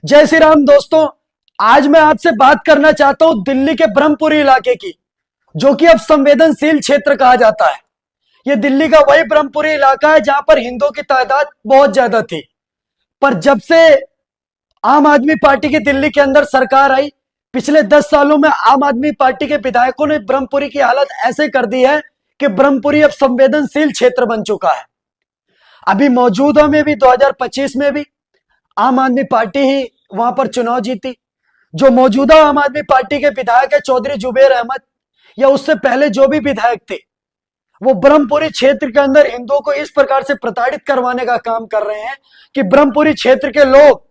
जय श्री राम दोस्तों। आज मैं आपसे बात करना चाहता हूं दिल्ली के ब्रह्मपुरी इलाके की, जो कि अब संवेदनशील क्षेत्र कहा जाता है। यह दिल्ली का वही ब्रह्मपुरी इलाका है जहां पर हिंदुओं की तादाद बहुत ज्यादा थी। पर जब से आम आदमी पार्टी की दिल्ली के अंदर सरकार आई, पिछले 10 सालों में आम आदमी पार्टी के विधायकों ने ब्रह्मपुरी की हालत ऐसे कर दी है कि ब्रह्मपुरी अब संवेदनशील क्षेत्र बन चुका है। अभी मौजूदा में भी 2025 में भी आम आदमी पार्टी ही वहां पर चुनाव जीती। जो मौजूदा आम आदमी पार्टी के विधायक है चौधरी जुबेर अहमद, या उससे पहले जो भी विधायक थे, वो ब्रह्मपुरी क्षेत्र के अंदर हिंदुओं को इस प्रकार से प्रताड़ित करवाने का काम कर रहे हैं कि ब्रह्मपुरी क्षेत्र के लोग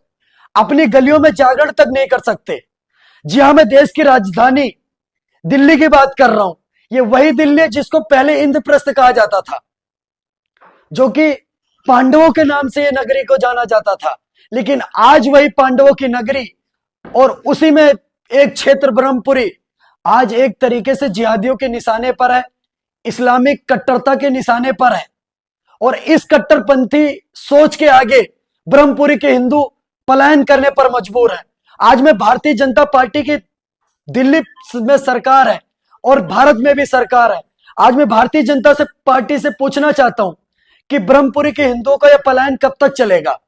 अपनी गलियों में जागरण तक नहीं कर सकते। जी हां, मैं देश की राजधानी दिल्ली की बात कर रहा हूं। ये वही दिल्ली है जिसको पहले इंद्रप्रस्थ कहा जाता था, जो कि पांडवों के नाम से ये नगरी को जाना जाता था। लेकिन आज वही पांडवों की नगरी और उसी में एक क्षेत्र ब्रह्मपुरी आज एक तरीके से जिहादियों के निशाने पर है, इस्लामिक कट्टरता के निशाने पर है। और इस कट्टरपंथी सोच के आगे ब्रह्मपुरी के हिंदू पलायन करने पर मजबूर है। आज में भारतीय जनता पार्टी की दिल्ली में सरकार है और भारत में भी सरकार है। आज मैं भारतीय जनता से पार्टी से पूछना चाहता हूं कि ब्रह्मपुरी के हिंदुओं का यह पलायन कब तक चलेगा।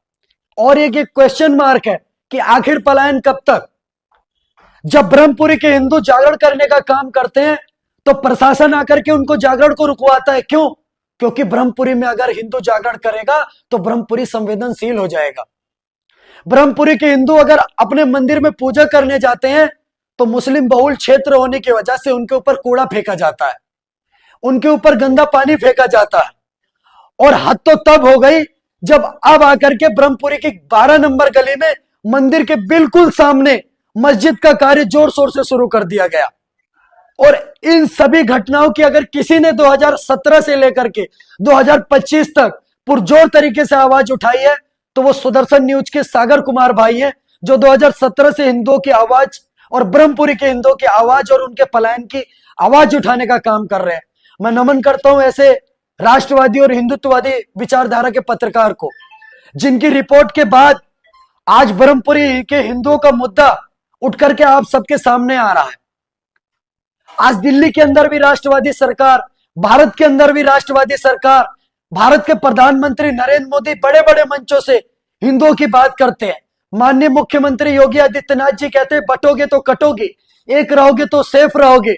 और एक क्वेश्चन मार्क है कि आखिर पलायन कब तक। जब ब्रह्मपुरी के हिंदू जागरण करने का काम करते हैं तो प्रशासन आकर के उनको जागरण को रुकवाता है। क्यों? क्योंकि ब्रह्मपुरी में अगर हिंदू जागरण करेगा तो ब्रह्मपुरी संवेदनशील हो जाएगा। ब्रह्मपुरी के हिंदू अगर अपने मंदिर में पूजा करने जाते हैं तो मुस्लिम बहुल क्षेत्र होने की वजह से उनके ऊपर कूड़ा फेंका जाता है, उनके ऊपर गंदा पानी फेंका जाता है। और हद तो तब हो गई जब अब आकर के ब्रह्मपुरी की 12 नंबर गली में मंदिर के बिल्कुल सामने मस्जिद का कार्य जोर शोर से शुरू कर दिया गया। और इन सभी घटनाओं की अगर किसी ने 2017 से लेकर के 2025 तक पुरजोर तरीके से आवाज उठाई है तो वो सुदर्शन न्यूज के सागर कुमार भाई हैं, जो 2017 से हिंदुओं की आवाज और ब्रह्मपुरी के हिंदुओं की आवाज और उनके पलायन की आवाज उठाने का काम कर रहे हैं। मैं नमन करता हूं ऐसे राष्ट्रवादी और हिंदुत्ववादी विचारधारा के पत्रकार को, जिनकी रिपोर्ट के बाद आज ब्रह्मपुरी के हिंदुओं का मुद्दा उठ करके आप सबके सामने आ रहा है। आज दिल्ली के अंदर भी राष्ट्रवादी सरकार, भारत के अंदर भी राष्ट्रवादी सरकार, भारत के प्रधानमंत्री नरेंद्र मोदी बड़े बड़े मंचों से हिंदुओं की बात करते हैं। माननीय मुख्यमंत्री योगी आदित्यनाथ जी कहते हैं बटोगे तो कटोगे, एक रहोगे तो सेफ रहोगे।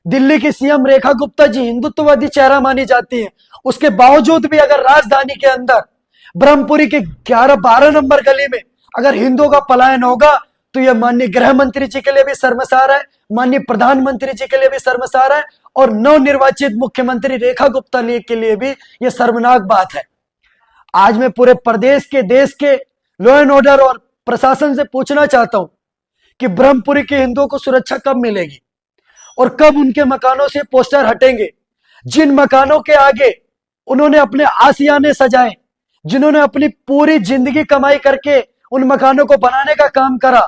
दिल्ली की सीएम रेखा गुप्ता जी हिंदुत्ववादी चेहरा मानी जाती है, उसके बावजूद भी अगर राजधानी के अंदर ब्रह्मपुरी के 11-12 नंबर गली में अगर हिंदुओं का पलायन होगा तो यह माननीय गृह मंत्री जी के लिए भी शर्मसार है, माननीय प्रधानमंत्री जी के लिए भी शर्मसार है और नवनिर्वाचित मुख्यमंत्री रेखा गुप्ता के लिए भी यह शर्मनाक बात है। आज मैं पूरे प्रदेश के, देश के लॉ एंड ऑर्डर और प्रशासन से पूछना चाहता हूं कि ब्रह्मपुरी के हिंदुओं को सुरक्षा कब मिलेगी और कब उनके मकानों से पोस्टर हटेंगे। जिन मकानों के आगे उन्होंने अपने आशियाने सजाए, जिन्होंने अपनी पूरी जिंदगी कमाई करके उन मकानों को बनाने का काम करा,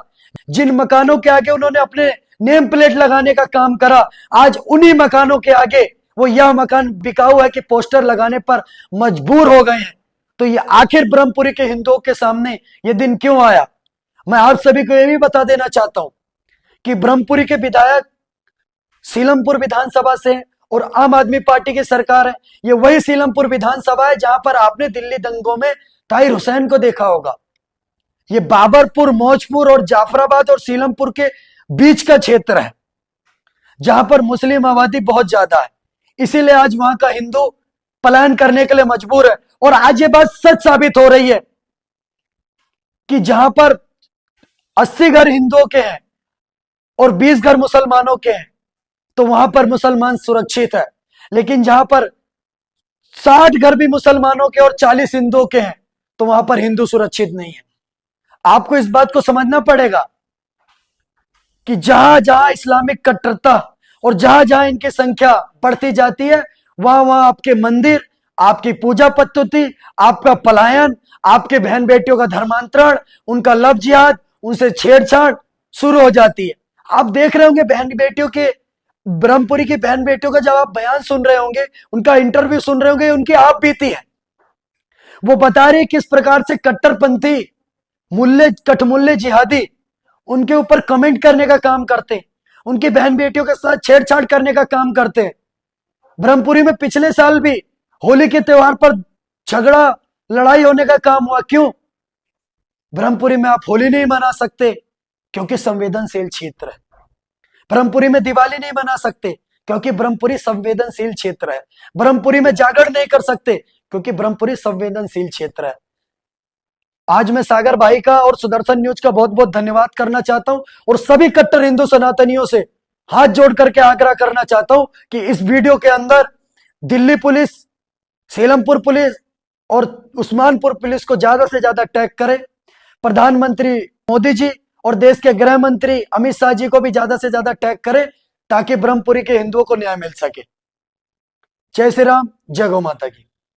जिन मकानों के आगे उन्होंने अपने नेम प्लेट लगाने का काम करा, आज उन्हीं मकानों के आगे वो यह मकान बिकाऊ है कि पोस्टर लगाने पर मजबूर हो गए हैं। तो ये आखिर ब्रह्मपुरी के हिंदुओं के सामने ये दिन क्यों आया? मैं आप सभी को यह भी बता देना चाहता हूं कि ब्रह्मपुरी के विधायक सीलमपुर विधानसभा से और आम आदमी पार्टी की सरकार है। ये वही सीलमपुर विधानसभा है जहां पर आपने दिल्ली दंगों में ताहिर हुसैन को देखा होगा। ये बाबरपुर, मौजपुर और जाफराबाद और सीलमपुर के बीच का क्षेत्र है जहां पर मुस्लिम आबादी बहुत ज्यादा है। इसीलिए आज वहां का हिंदू पलायन करने के लिए मजबूर है। और आज ये बात सच साबित हो रही है कि जहां पर 80 घर हिंदुओं के हैं और 20 घर मुसलमानों के हैं तो वहां पर मुसलमान सुरक्षित है, लेकिन जहां पर 60 घर भी मुसलमानों के और 40 हिंदुओं के हैं तो वहां पर हिंदू सुरक्षित नहीं है। आपको इस बात को समझना पड़ेगा कि जहां जहां इस्लामिक कट्टरता और जहां जहां इनकी संख्या बढ़ती जाती है, वहां वहां आपके मंदिर, आपकी पूजा पद्धति, आपका पलायन, आपके बहन बेटियों का धर्मांतरण, उनका लव जिहाद, उनसे छेड़छाड़ शुरू हो जाती है। आप देख रहे होंगे बहन बेटियों के, ब्रह्मपुरी की बहन बेटियों का जब आप बयान सुन रहे होंगे, उनका इंटरव्यू सुन रहे होंगे, उनकी आप बीती है। वो बता रही है किस प्रकार से कट्टरपंथी मुल्ले कठमुल्ले जिहादी उनके ऊपर कमेंट करने का काम करते हैं, उनकी बहन बेटियों के साथ छेड़छाड़ करने का काम करते हैं। ब्रह्मपुरी में पिछले साल भी होली के त्योहार पर झगड़ा लड़ाई होने का काम हुआ। क्यों? ब्रह्मपुरी में आप होली नहीं मना सकते क्योंकि संवेदनशील क्षेत्र है। ब्रह्मपुरी में दिवाली नहीं मना सकते क्योंकि ब्रह्मपुरी संवेदनशील क्षेत्र है। ब्रह्मपुरी में जागरण नहीं कर सकते क्योंकि ब्रह्मपुरी संवेदनशील क्षेत्र है। आज मैं सागर भाई का और सुदर्शन न्यूज का बहुत बहुत धन्यवाद करना चाहता हूं और सभी कट्टर हिंदू सनातनियों से हाथ जोड़ करके आग्रह करना चाहता हूं कि इस वीडियो के अंदर दिल्ली पुलिस, सीलमपुर पुलिस और उस्मानपुर पुलिस को ज्यादा से ज्यादा टैग करें। प्रधानमंत्री मोदी जी और देश के गृह मंत्री अमित शाह जी को भी ज्यादा से ज्यादा टैग करें ताकि ब्रह्मपुरी के हिंदुओं को न्याय मिल सके। जय श्री राम, जय गौ माता की।